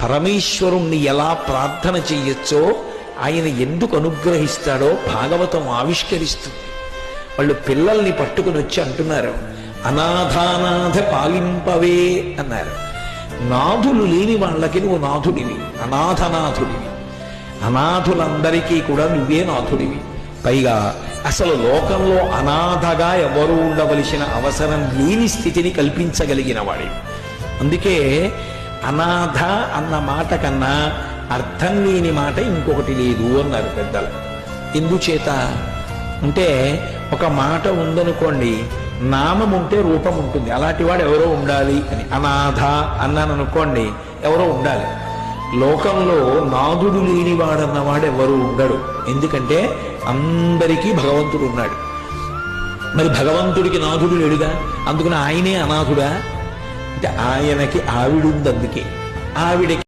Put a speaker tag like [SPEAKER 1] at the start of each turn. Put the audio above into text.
[SPEAKER 1] పరమేశ్వరుణ్ణి ఎలా ప్రార్థన చెయ్యొచ్చో, ఆయన ఎందుకు అనుగ్రహిస్తాడో భాగవతం ఆవిష్కరిస్తుంది. వాళ్ళు పిల్లల్ని పట్టుకుని వచ్చి అంటున్నారు, అనాథానాథ పాలింపవే అన్నారు. నాథులు లేని వాళ్ళకి నువ్వు నాథుడివి, అనాథనాథుడివి. అనాథులందరికీ కూడా నువ్వే నాథుడివి. పైగా అసలు లోకంలో అనాథగా ఎవరు ఉండవలసిన అవసరం లేని స్థితిని కల్పించగలిగిన వాడివి. అందుకే అనాథ అన్న మాట కన్నా అర్థం లేని మాట ఇంకొకటి లేదు అన్నారు పెద్దలు. ఎందుచేత అంటే ఒక మాట ఉందనుకోండి, నామం ఉంటే రూపం ఉంటుంది. అలాంటి వాడు ఎవరో ఉండాలి అని. అనాథ అన్నాను అనుకోండి, ఎవరో ఉండాలి. లోకంలో నాథుడు లేనివాడన్నవాడు ఎవరు ఉండడు. ఎందుకంటే అందరికీ భగవంతుడు ఉన్నాడు. మరి భగవంతుడికి నాథుడు లేడుగా, అందుకని ఆయనే అనాథుడా అంటే ఆయనకి ఆవిడుంది. అందుకే ఆవిడకి